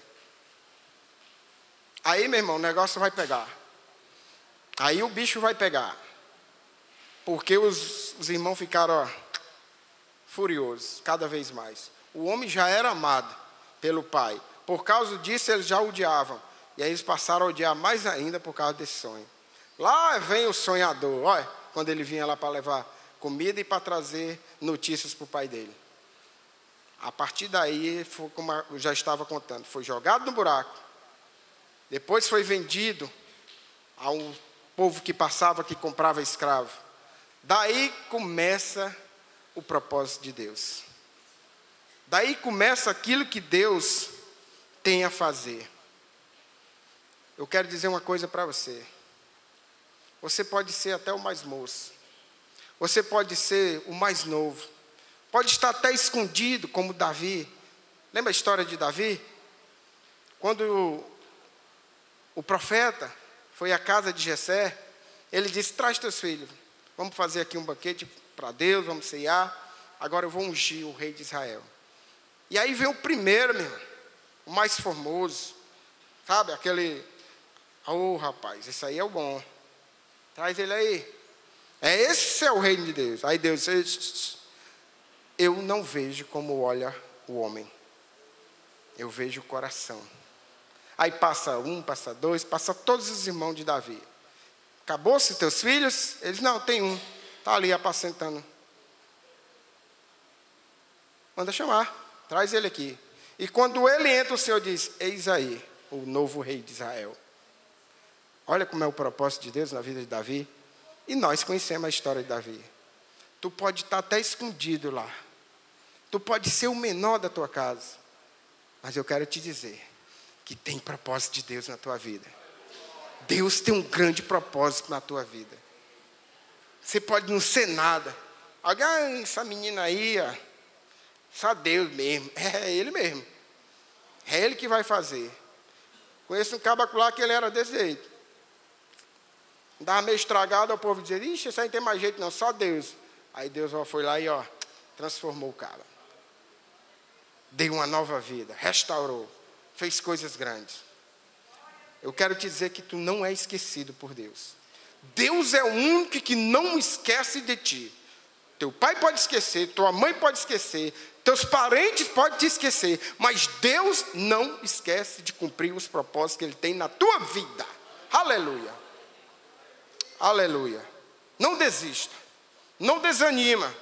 Aí, meu irmão, o negócio vai pegar. Aí o bicho vai pegar. Porque os irmãos ficaram furiosos, cada vez mais. O homem já era amado pelo pai. Por causa disso, eles já odiavam. E aí eles passaram a odiar mais ainda por causa desse sonho. Lá vem o sonhador, olha, quando ele vinha lá para levar comida e para trazer notícias para o pai dele. A partir daí, foi como eu já estava contando, foi jogado no buraco. Depois foi vendido a um povo que passava, que comprava escravo. Daí começa o propósito de Deus. Daí começa aquilo que Deus tem a fazer. Eu quero dizer uma coisa para você. Você pode ser até o mais moço. Você pode ser o mais novo. Pode estar até escondido, como Davi. Lembra a história de Davi? Quando o profeta foi à casa de Jessé, ele disse: traz teus filhos. Vamos fazer aqui um banquete para Deus, vamos ceiar. Agora eu vou ungir o rei de Israel. E aí vem o primeiro, meu irmão, o mais formoso. Sabe, aquele... Oh, rapaz, esse aí é o bom. Traz ele aí. Esse é o reino de Deus. Aí Deus disse: eu não vejo como olha o homem. Eu vejo o coração. Aí passa um, passa dois, passa todos os irmãos de Davi. Acabou-se teus filhos? Eles: não, tem um. Está ali apacentando. Manda chamar. Traz ele aqui. E quando ele entra, o Senhor diz: eis aí o novo rei de Israel. Olha como é o propósito de Deus na vida de Davi. E nós conhecemos a história de Davi. Tu pode estar até escondido lá. Tu pode ser o menor da tua casa. Mas eu quero te dizer que tem propósito de Deus na tua vida. Deus tem um grande propósito na tua vida. Você pode não ser nada. Alguém, essa menina aí, só Deus mesmo. É Ele mesmo. É Ele que vai fazer. Conheço um caboclo lá que ele era desse jeito. Dava meio estragado, o povo dizia: ixi, isso aí não tem mais jeito não, só Deus. Aí Deus foi lá e transformou o cara. Deu uma nova vida, restaurou, fez coisas grandes. Eu quero te dizer que tu não é esquecido por Deus. Deus é o único que não esquece de ti. Teu pai pode esquecer, tua mãe pode esquecer, teus parentes podem te esquecer, mas Deus não esquece de cumprir os propósitos que Ele tem na tua vida. Aleluia. Aleluia. Não desista. Não desanima.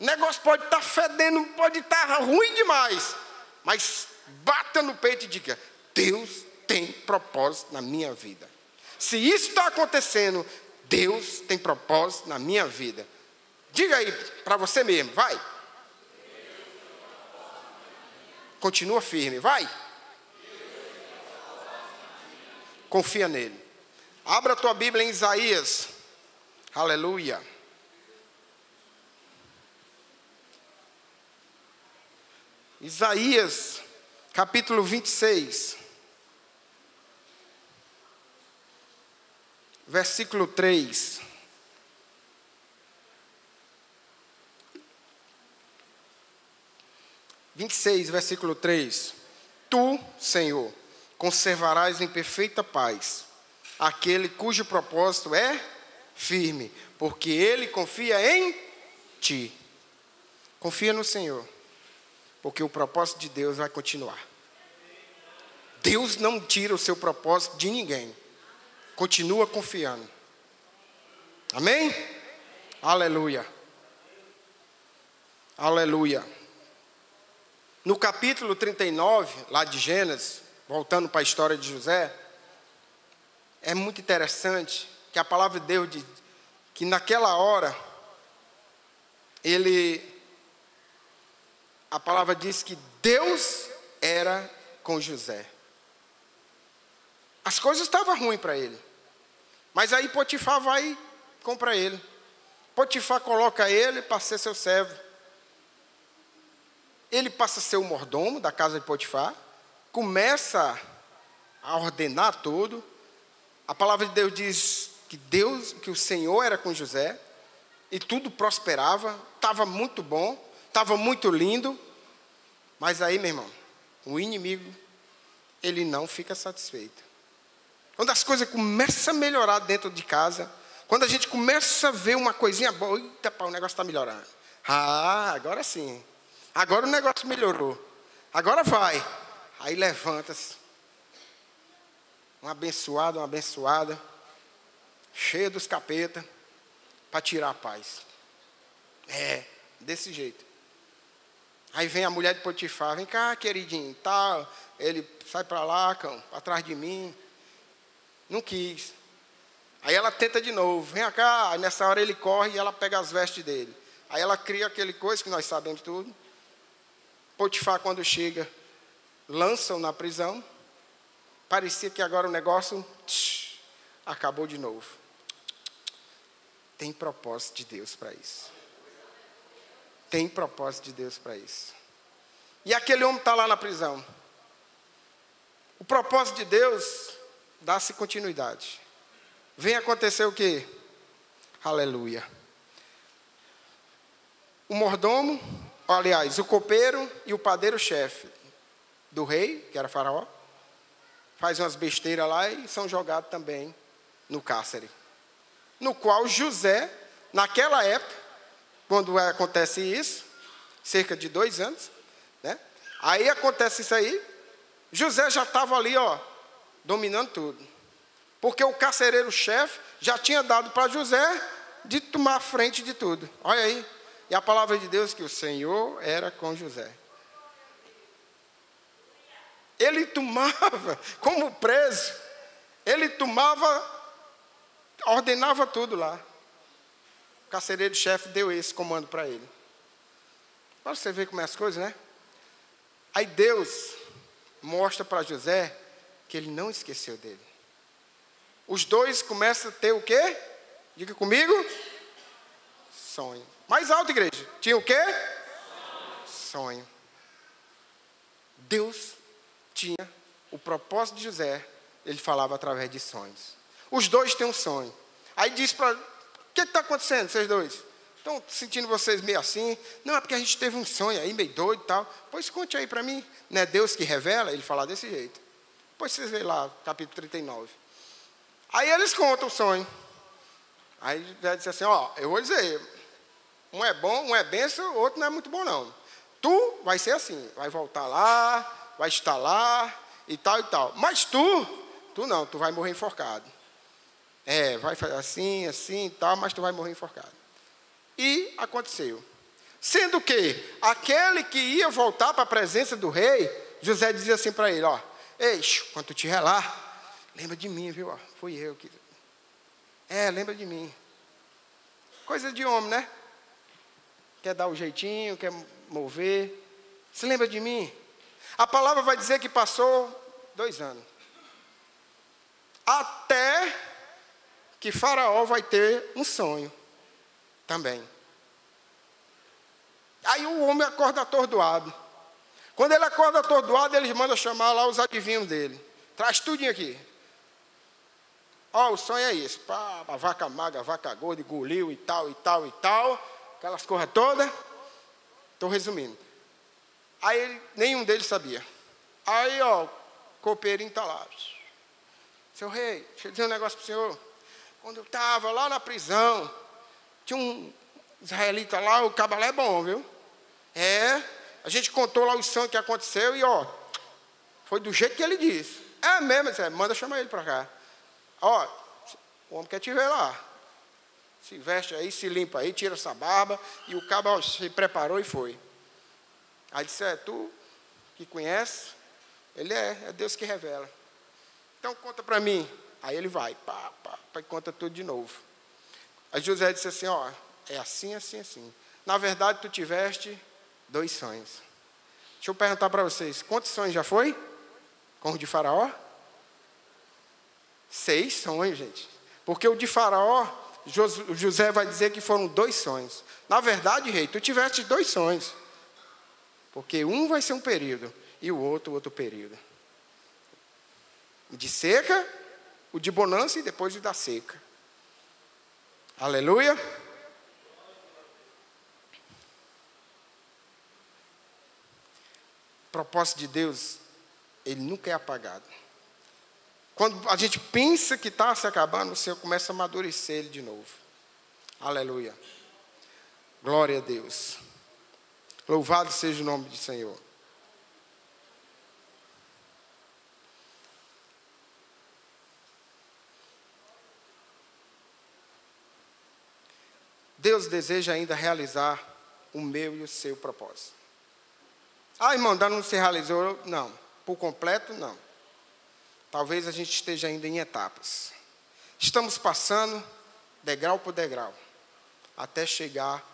O negócio pode estar fedendo, pode estar ruim demais. Mas bata no peito e diga: Deus tem propósito na minha vida. Se isso está acontecendo, Deus tem propósito na minha vida. Diga aí para você mesmo, vai. Continua firme, vai. Confia nele. Abra a tua Bíblia em Isaías. Aleluia. Isaías, capítulo 26. Versículo 3. Versículo 3. Tu, Senhor, conservarás em perfeita paz aquele cujo propósito é firme, porque ele confia em ti. Confia no Senhor, porque o propósito de Deus vai continuar. Deus não tira o seu propósito de ninguém. Continua confiando. Amém? Aleluia. Aleluia. No capítulo 39, lá de Gênesis, voltando para a história de José, é muito interessante que a palavra de Deus diz que naquela hora, a palavra diz que Deus era com José. As coisas estavam ruins para ele. Mas aí Potifar vai e compra ele. Potifar coloca ele para ser seu servo. Ele passa a ser o mordomo da casa de Potifar. Começa a ordenar tudo. A palavra de Deus diz que o Senhor era com José. E tudo prosperava. Estava muito bom. Estava muito lindo. Mas aí, meu irmão, o inimigo, ele não fica satisfeito. quando as coisas começam a melhorar dentro de casa, quando a gente começa a ver uma coisinha boa, eita, pá, o negócio está melhorando. Ah, agora sim. Agora o negócio melhorou. Agora vai. Aí levanta-se. Uma abençoada, cheia dos capeta, para tirar a paz. É, desse jeito. Aí vem a mulher de Potifar, vem cá, queridinho, tal. Ele sai para lá, cão, atrás de mim. Não quis. Aí ela tenta de novo, vem cá. Aí nessa hora ele corre e ela pega as vestes dele. Aí ela cria aquele coisa que nós sabemos tudo. Potifar, quando chega, lançam na prisão. Parecia que agora o negócio acabou de novo. Tem propósito de Deus para isso. Tem propósito de Deus para isso. E aquele homem está lá na prisão. O propósito de Deus dá-se continuidade. Vem acontecer o quê? Aleluia. O mordomo, aliás, o copeiro e o padeiro-chefe do rei, que era Faraó, faz umas besteiras lá e são jogados também no cárcere. No qual José, naquela época, quando acontece isso, cerca de 2 anos, né? Aí acontece isso aí, José já estava ali, ó, dominando tudo. Porque o carcereiro-chefe já tinha dado para José de tomar a frente de tudo. Olha aí. E a palavra de Deus que o Senhor era com José. Ele tomava, como preso, ele ordenava tudo lá. O carcereiro-chefe deu esse comando para ele. Para você ver como é as coisas, né? Aí Deus mostra para José que ele não esqueceu dele. Os dois começam a ter o quê? Diga comigo. Sonho. Mais alto, igreja. Tinha o quê? Sonho. Deus tinha o propósito de José. Ele falava através de sonhos. Os dois têm um sonho. Aí diz para... O que está acontecendo, vocês dois? Estão sentindo vocês meio assim? Não, é porque a gente teve um sonho aí, meio doido e tal. Pois conte aí para mim. Não é Deus que revela? Ele fala desse jeito. Depois vocês veem lá, capítulo 39. Aí eles contam o sonho. Aí já disse assim, ó, eu vou dizer, um é bom, um é benção, o outro não é muito bom não. Tu vai ser assim, vai voltar lá, vai estar lá e tal e tal. Mas tu não, tu vai morrer enforcado. É, vai fazer assim e tal, mas tu vai morrer enforcado. E aconteceu. Sendo que aquele que ia voltar para a presença do rei, José dizia assim para ele, ó, ei, quando tu estiver lá, lembra de mim, viu? Ó, fui eu que... lembra de mim. Coisa de homem, né? Quer dar o jeitinho, quer mover. Se lembra de mim? A palavra vai dizer que passou 2 anos. Até que Faraó vai ter um sonho também. Aí o homem acorda atordoado. Quando ele acorda atordoado, eles mandam chamar lá os adivinhos dele. Traz tudinho aqui. Ó, o sonho é esse. Pá, a vaca magra, a vaca gorda, engoliu e tal, e tal, e tal. Aquelas coisas todas. Estou resumindo. Aí nenhum deles sabia. Aí, ó, o copeirinho está lá. Seu rei, deixa eu dizer um negócio para o senhor. Quando eu estava lá na prisão, tinha um israelita lá, o cabalé é bom, viu? A gente contou lá o sonho que aconteceu e, ó, foi do jeito que ele disse. É mesmo, manda chamar ele para cá. Ó, o homem quer te ver lá. Se veste aí, se limpa aí, tira essa barba. E o cabo se preparou e foi. Aí disse, tu que conhece? Ele é Deus que revela. Então conta para mim. Aí ele vai, e conta tudo de novo. Aí José disse assim, ó, é assim, assim, assim. Na verdade, tu tiveste 2 sonhos. Deixa eu perguntar para vocês, quantos sonhos já foi? Com o de Faraó? 6 sonhos, gente. Porque o de Faraó, José vai dizer que foram 2 sonhos. Na verdade, rei, tu tiveste 2 sonhos. Porque um vai ser um período e o outro período. O de seca, o de bonança e depois o da seca. Aleluia. O propósito de Deus, ele nunca é apagado. Quando a gente pensa que está se acabando, o Senhor começa a amadurecer ele de novo. Aleluia. Glória a Deus. Louvado seja o nome do Senhor. Deus deseja ainda realizar o meu e o seu propósito. Ah, irmão, ainda não se realizou? Não. Por completo, não. Talvez a gente esteja ainda em etapas. Estamos passando degrau por degrau, até chegar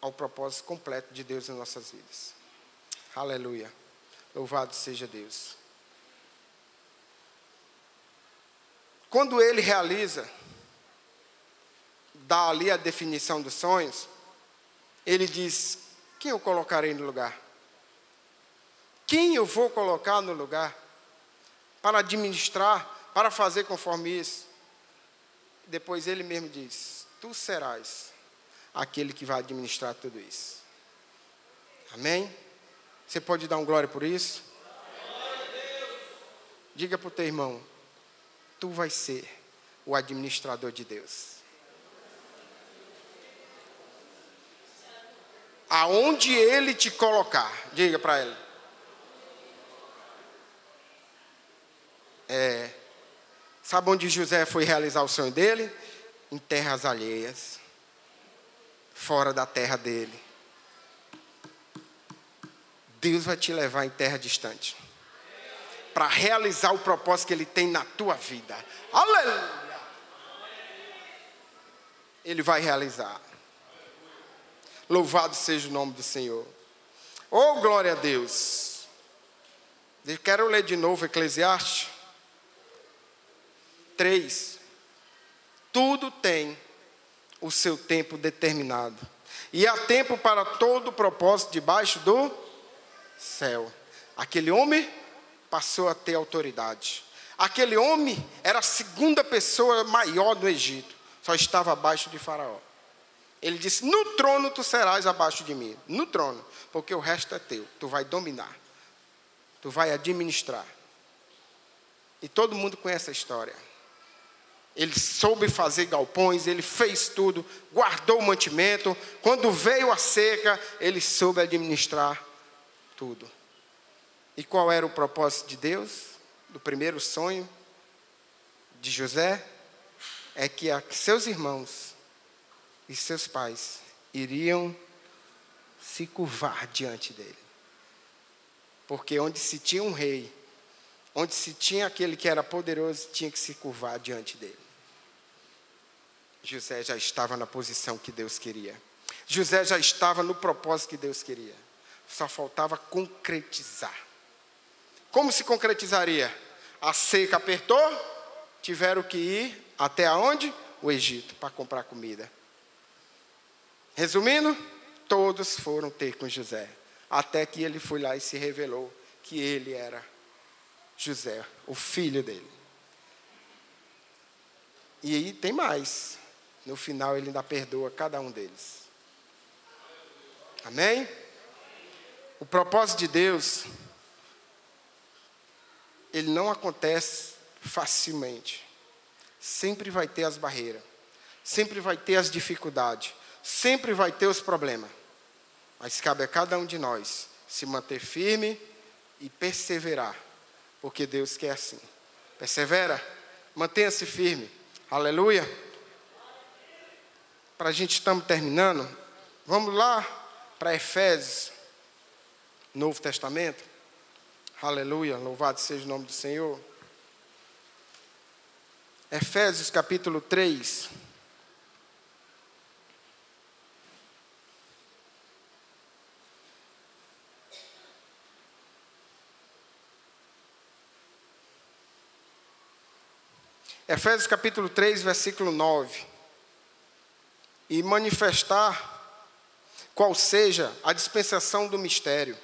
ao propósito completo de Deus nas nossas vidas. Aleluia. Louvado seja Deus. Quando ele realiza, dá ali a definição dos sonhos, ele diz: quem eu colocarei no lugar? Quem eu vou colocar no lugar para administrar, para fazer conforme isso? Depois ele mesmo diz: tu serás aquele que vai administrar tudo isso. Amém? Você pode dar um glória por isso? Diga para o teu irmão: tu vai ser o administrador de Deus. Aonde ele te colocar, diga para ele. Sabe onde José foi realizar o sonho dele? Em terras alheias, fora da terra dele. Deus vai te levar em terra distante para realizar o propósito que ele tem na tua vida. Aleluia! Ele vai realizar. Louvado seja o nome do Senhor. Oh, glória a Deus. Eu quero ler de novo Eclesiastes 3. Tudo tem o seu tempo determinado, e há tempo para todo o propósito debaixo do céu. Aquele homem passou a ter autoridade. Aquele homem era a segunda pessoa maior do Egito, só estava abaixo de Faraó. Ele disse: no trono tu serás abaixo de mim. No trono, porque o resto é teu. Tu vai dominar, tu vai administrar. E todo mundo conhece a história. Ele soube fazer galpões, ele fez tudo, guardou o mantimento. Quando veio a seca, ele soube administrar tudo. E qual era o propósito de Deus? Do primeiro sonho de José? É que seus irmãos e seus pais iriam se curvar diante dele. Porque onde se tinha um rei, onde se tinha aquele que era poderoso, tinha que se curvar diante dele. José já estava na posição que Deus queria. José já estava no propósito que Deus queria. Só faltava concretizar. Como se concretizaria? A seca apertou, tiveram que ir até aonde? O Egito, para comprar comida. Resumindo, todos foram ter com José. Até que ele foi lá e se revelou que ele era José, o filho dele. E aí tem mais. No final ele ainda perdoa cada um deles. Amém? O propósito de Deus, ele não acontece facilmente. Sempre vai ter as barreiras. Sempre vai ter as dificuldades. Sempre vai ter os problemas. Mas cabe a cada um de nós se manter firme e perseverar. Porque Deus quer assim. Persevera, mantenha-se firme. Aleluia. Para a gente estamos terminando, vamos lá para Efésios, Novo Testamento. Aleluia, louvado seja o nome do Senhor. Efésios capítulo 3. Efésios capítulo 3, versículo 9. E manifestar qual seja a dispensação do mistério,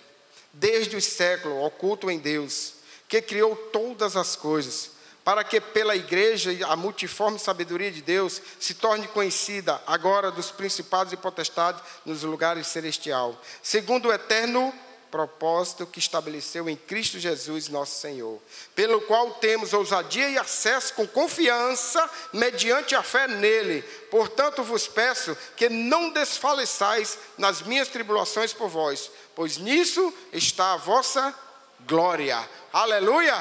desde os séculos, oculto em Deus, que criou todas as coisas, para que pela igreja a multiforme sabedoria de Deus se torne conhecida agora dos principados e potestades nos lugares celestiais, segundo o eterno propósito que estabeleceu em Cristo Jesus, nosso Senhor, pelo qual temos ousadia e acesso com confiança, mediante a fé nele. Portanto, vos peço que não desfaleçais nas minhas tribulações por vós, pois nisso está a vossa glória. Aleluia!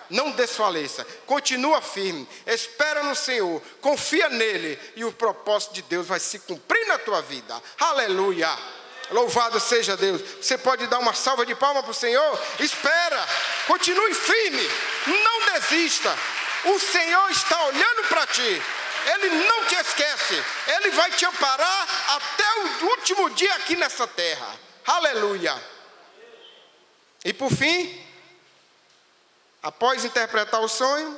Não desfaleça, continua firme, espera no Senhor, confia nele, e o propósito de Deus vai se cumprir na tua vida. Aleluia! Louvado seja Deus. Você pode dar uma salva de palmas para o Senhor? Espera, continue firme, não desista. O Senhor está olhando para ti, Ele não te esquece, Ele vai te amparar até o último dia aqui nessa terra. Aleluia. E por fim, após interpretar o sonho,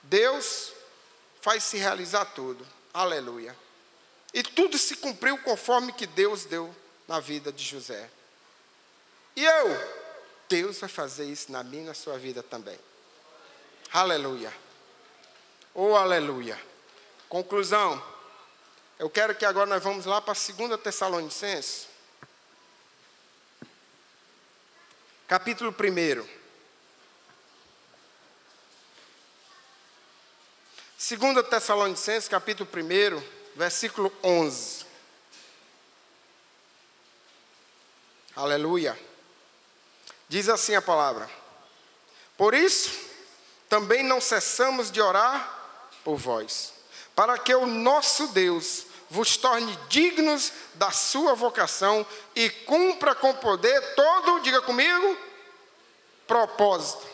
Deus faz se realizar tudo. Aleluia. E tudo se cumpriu conforme que Deus deu na vida de José. E Deus vai fazer isso na minha e na sua vida também. Aleluia. Oh, aleluia. Conclusão. Eu quero que agora nós vamos lá para 2 Tessalonicenses. Capítulo 1. 2 Tessalonicenses, capítulo 1. Versículo 11. Aleluia. Diz assim a palavra: por isso, também não cessamos de orar por vós, para que o nosso Deus vos torne dignos da sua vocação e cumpra com poder todo, diga comigo, propósito.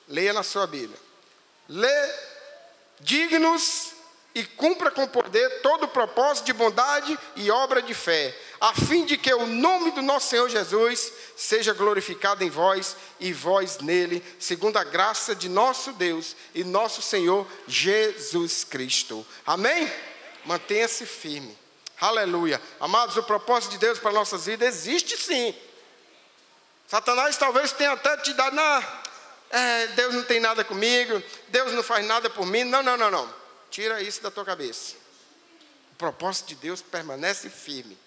Leia na sua Bíblia. Dignos e cumpra com poder todo o propósito de bondade e obra de fé, a fim de que o nome do nosso Senhor Jesus seja glorificado em vós e vós nele, segundo a graça de nosso Deus e nosso Senhor Jesus Cristo. Amém? Mantenha-se firme. Aleluia. Amados, o propósito de Deus para nossas vidas existe sim. Satanás talvez tenha até te dado, Deus não tem nada comigo, Deus não faz nada por mim. Não. Tira isso da tua cabeça. O propósito de Deus permanece firme.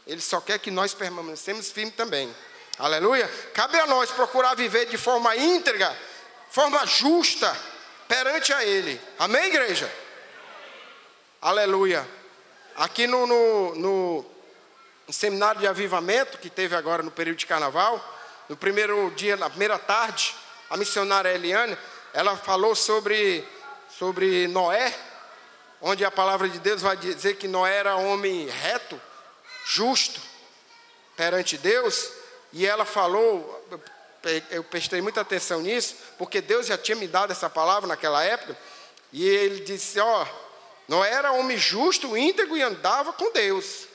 Ele só quer que nós permanecemos firmes também. Aleluia. Cabe a nós procurar viver de forma íntegra, forma justa, perante a Ele. Amém, igreja? Aleluia. Aqui no seminário de avivamento, que teve agora no período de carnaval, no primeiro dia, na primeira tarde, a missionária Eliane, ela falou sobre Noé, onde a palavra de Deus vai dizer que Noé era homem reto, justo, perante Deus. E ela falou, eu prestei muita atenção nisso, porque Deus já tinha me dado essa palavra naquela época. E ele disse, Noé era homem justo, íntegro e andava com Deus.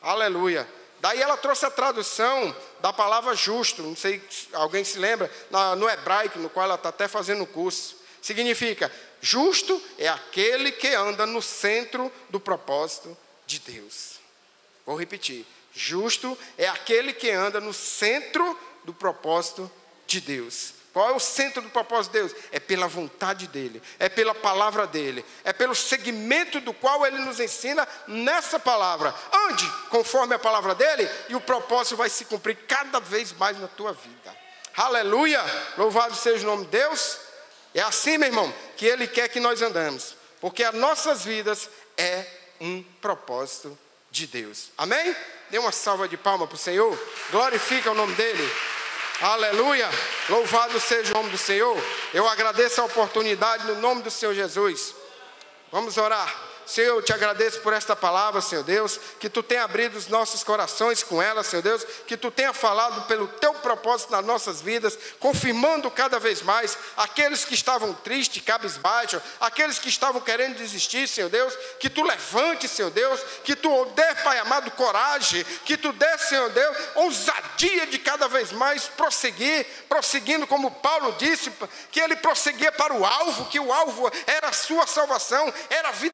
Aleluia. Daí ela trouxe a tradução da palavra justo, não sei se alguém se lembra, no hebraico, no qual ela está até fazendo o curso. Significa, justo é aquele que anda no centro do propósito de Deus. Vou repetir, justo é aquele que anda no centro do propósito de Deus. Qual é o centro do propósito de Deus? É pela vontade dEle, é pela palavra dEle, é pelo segmento do qual Ele nos ensina nessa palavra. Ande conforme a palavra dEle e o propósito vai se cumprir cada vez mais na tua vida. Aleluia! Louvado seja o nome de Deus. É assim, meu irmão, que Ele quer que nós andamos, porque as nossas vidas é um propósito de Deus. Amém? Dê uma salva de palmas para o Senhor. Glorifica o nome dEle. Aleluia, louvado seja o nome do Senhor. Eu agradeço a oportunidade no nome do Senhor Jesus. Vamos orar. Senhor, eu te agradeço por esta palavra, Senhor Deus, que Tu tenha abrido os nossos corações com ela, Senhor Deus, que Tu tenha falado pelo Teu propósito nas nossas vidas, confirmando cada vez mais aqueles que estavam tristes, cabisbaixos, aqueles que estavam querendo desistir, Senhor Deus, que Tu levante, Senhor Deus, que Tu dê, Pai amado, coragem, que Tu dê, Senhor Deus, ousadia de cada vez mais prosseguindo como Paulo disse, que ele prosseguia para o alvo, que o alvo era a sua salvação, era a vida